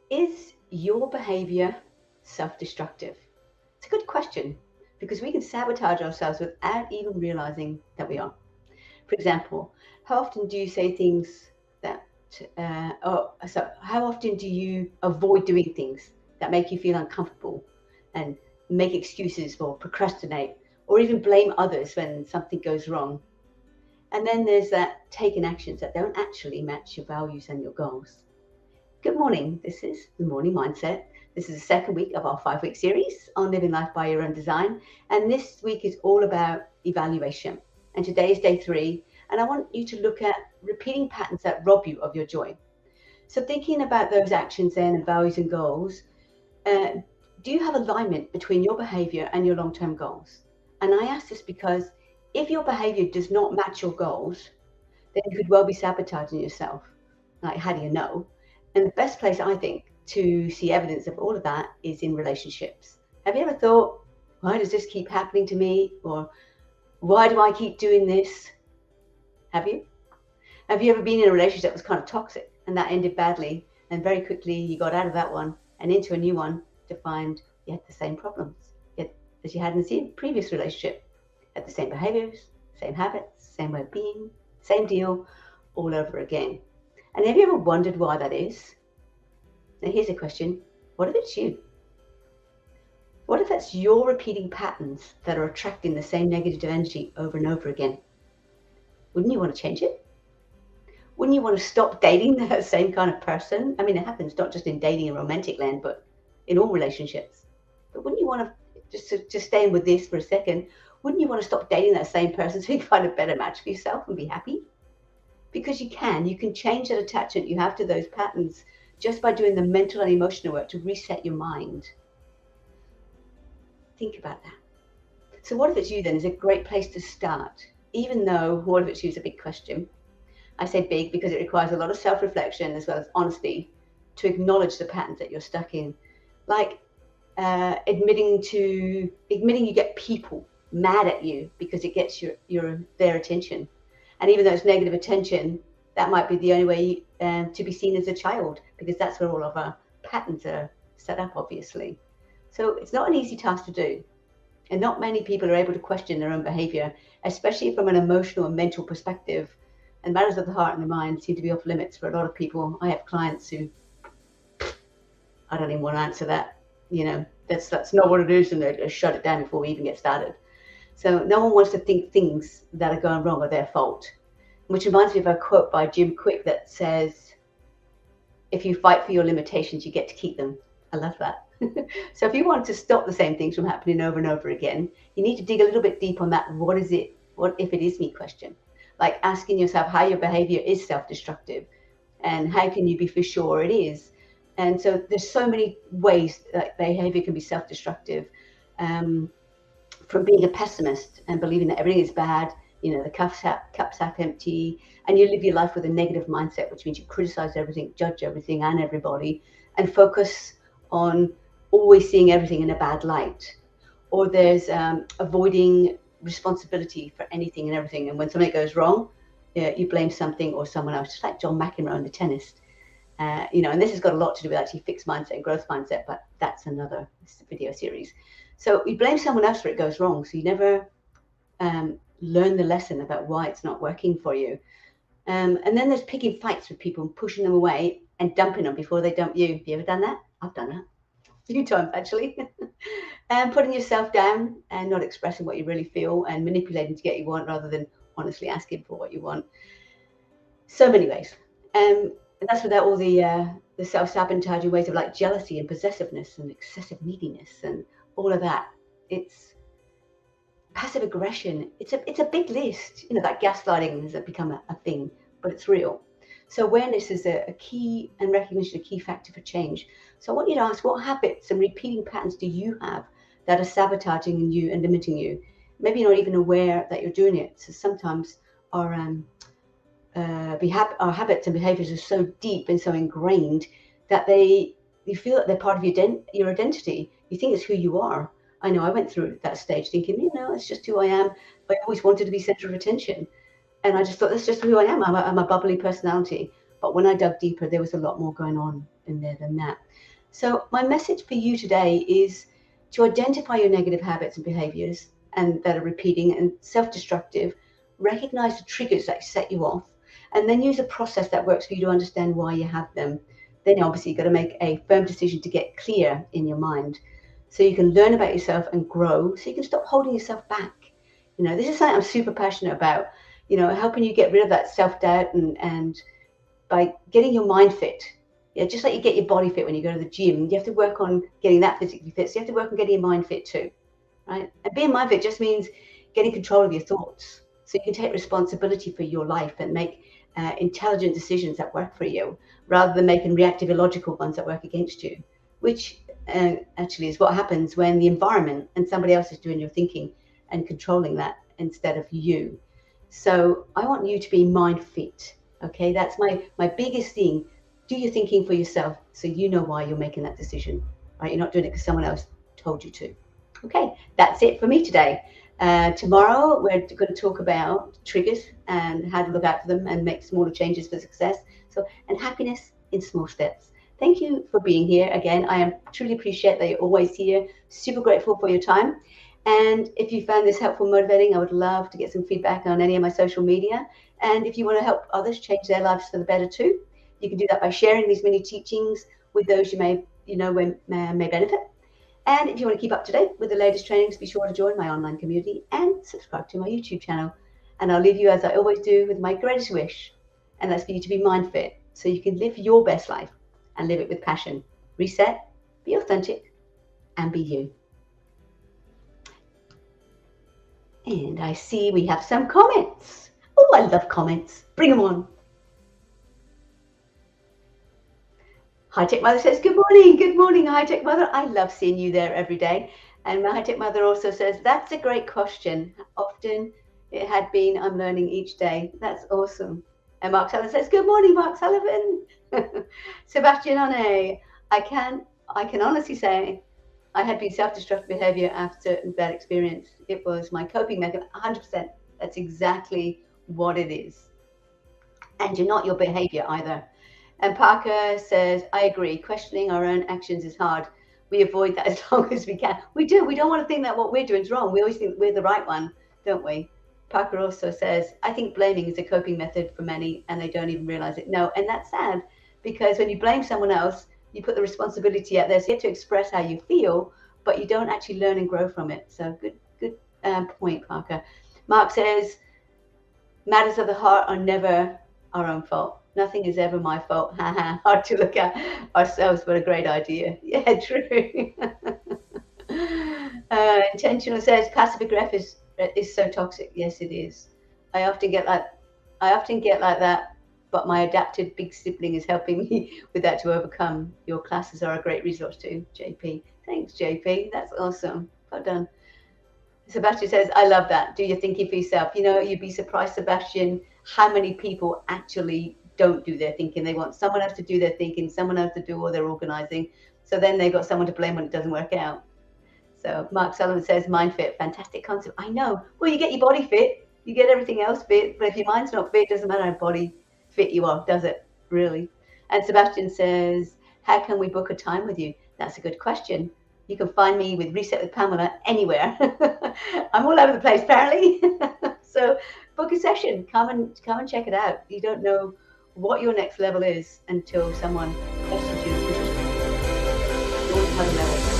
Is your behavior self-destructive? It's a good question because we can sabotage ourselves without even realizing that we are. For example, how often do you say things that, how often do you avoid doing things that make you feel uncomfortable and make excuses or procrastinate or even blame others when something goes wrong? And then there's that taking actions that don't actually match your values and your goals. Good morning. This is the Morning Mindset. This is the second week of our 5-week series on living life by your own design. And this week is all about evaluation. And today is day 3. And I want you to look at repeating patterns that rob you of your joy. So thinking about those actions then and values and goals, do you have alignment between your behavior and your long-term goals? And I ask this because if your behavior does not match your goals, then you could well be sabotaging yourself. Like, how do you know? And the best place, I think, to see evidence of all of that is in relationships. Have you ever thought, why does this keep happening to me? Or why do I keep doing this? Have you? Have you ever been in a relationship that was kind of toxic and that ended badly, and very quickly you got out of that one and into a new one to find you had the same problems as you had in the previous relationship? Had the same behaviors, same habits, same way of being, same deal, all over again. And have you ever wondered why that is? Now here's a question. What if it's you? What if that's your repeating patterns that are attracting the same negative energy over and over again? Wouldn't you want to change it? Wouldn't you want to stop dating that same kind of person? I mean, it happens not just in dating and romantic land, but in all relationships. But wouldn't you want to, just stay in with this for a second, wouldn't you want to stop dating that same person so you can find a better match for yourself and be happy? Because you can change that attachment you have to those patterns just by doing the mental and emotional work to reset your mind. Think about that. So what if it's you then is a great place to start, even though what if it's you is a big question. I say big because it requires a lot of self-reflection as well as honesty to acknowledge the patterns that you're stuck in. Like admitting you get people mad at you because it gets their attention. And even though it's negative attention, that might be the only way to be seen as a child, because that's where all of our patterns are set up, obviously. So it's not an easy task to do. And not many people are able to question their own behavior, especially from an emotional and mental perspective. And matters of the heart and the mind seem to be off limits for a lot of people. I have clients who, I don't even want to answer that. That's not what it is, and they shut it down before we even get started. So no one wants to think things that are going wrong are their fault. Which reminds me of a quote by Jim Quick that says, if you fight for your limitations, you get to keep them. I love that. So if you want to stop the same things from happening over and over again, you need to dig a little bit deep on that what if it is me question. Like asking yourself how your behavior is self-destructive and how can you be for sure it is. And so there's so many ways that behavior can be self-destructive. From being a pessimist and believing that everything is bad, the cup's half empty, and you live your life with a negative mindset, which means you criticize everything, judge everything and everybody, and focus on always seeing everything in a bad light. Or there's avoiding responsibility for anything and everything, and when something goes wrong, you blame something or someone else, just like John McEnroe, the tennis. And this has got a lot to do with actually fixed mindset and growth mindset, but that's another video series. So you blame someone else for it goes wrong. So you never learn the lesson about why it's not working for you. And then there's picking fights with people and pushing them away and dumping them before they dump you. Have you ever done that? I've done that a few times, actually. And putting yourself down and not expressing what you really feel and manipulating to get what you want rather than honestly asking for what you want. So many ways. And that's without all the self-sabotaging ways of like jealousy and possessiveness and excessive neediness and all of that. It's passive aggression. It's a big list. That gaslighting has become a thing, but it's real. So awareness is a key, and recognition a key factor for change. So I want you to ask, what habits and repeating patterns do you have that are sabotaging you and limiting you? Maybe you're not even aware that you're doing it. So sometimes our habits and behaviors are so deep and so ingrained that you feel that they're part of your identity. You think it's who you are. I know I went through that stage thinking, it's just who I am. I always wanted to be center of attention. And I just thought, that's just who I am. I'm a bubbly personality. But when I dug deeper, there was a lot more going on in there than that. So my message for you today is to identify your negative habits and behaviors and that are repeating and self-destructive, recognize the triggers that set you off, and then use a process that works for you to understand why you have them. Then obviously you've got to make a firm decision to get clear in your mind so you can learn about yourself and grow, so you can stop holding yourself back. This is something I'm super passionate about, helping you get rid of that self-doubt and by getting your mind fit. Just like you get your body fit when you go to the gym, you have to work on getting that physically fit. So you have to work on getting your mind fit too, right? And being mind fit just means getting control of your thoughts so you can take responsibility for your life and make intelligent decisions that work for you rather than making reactive, illogical ones that work against you, which actually is what happens when the environment and somebody else is doing your thinking and controlling that instead of you. So I want you to be mind fit. Okay, that's my biggest thing. Do your thinking for yourself so you know why you're making that decision. Right? You're not doing it because someone else told you to. Okay, that's it for me today. Tomorrow we're going to talk about triggers and how to look out for them and make smaller changes for success. And happiness in small steps. Thank you for being here again. I truly appreciate that you're always here. Super grateful for your time. And if you found this helpful, motivating, I would love to get some feedback on any of my social media. And if you want to help others change their lives for the better too, you can do that by sharing these mini teachings with those you may benefit. And if you want to keep up to date with the latest trainings, be sure to join my online community and subscribe to my YouTube channel. And I'll leave you, as I always do, with my greatest wish, and that's for you to be mind fit so you can live your best life and live it with passion. Reset, be authentic, and be you. And I see we have some comments. Oh, I love comments. Bring them on. High Tech Mother says, good morning, High Tech Mother. I love seeing you there every day. And my High Tech Mother also says, that's a great question. Often it had been, I'm learning each day. That's awesome. And Mark Sullivan says, good morning, Mark Sullivan. Sebastian One, I can honestly say I had been self-destructive behavior after that experience. It was my coping mechanism, 100%. That's exactly what it is. And you're not your behavior either. And Parker says, I agree. Questioning our own actions is hard. We avoid that as long as we can. We do. We don't want to think that what we're doing is wrong. We always think we're the right one, don't we? Parker also says, I think blaming is a coping method for many and they don't even realize it. No, and that's sad because when you blame someone else, you put the responsibility out there. So you get to express how you feel, but you don't actually learn and grow from it. So good point, Parker. Mark says, matters of the heart are never our own fault. Nothing is ever my fault. Hard to look at ourselves, but a great idea. Yeah, true. Intentional says passive aggressive is so toxic. Yes, it is. I often get like that, but my adapted big sibling is helping me with that to overcome. Your classes are a great resource too, JP. Thanks, JP. That's awesome. Well done. Sebastian says, I love that. Do your thinking for yourself. You'd be surprised, Sebastian, how many people actually don't do their thinking. They want someone else to do their thinking, someone else to do all their organizing. So then they've got someone to blame when it doesn't work out. So Mark Sullivan says, MindFit, fantastic concept. I know. Well, you get your body fit, you get everything else fit, but if your mind's not fit, it doesn't matter how body fit you are, does it? Really? And Sebastian says, how can we book a time with you? That's a good question. You can find me with Reset with Pamela anywhere. I'm all over the place, apparently. So book a session. Come and check it out. You don't know what your next level is until someone questions you. You want to level.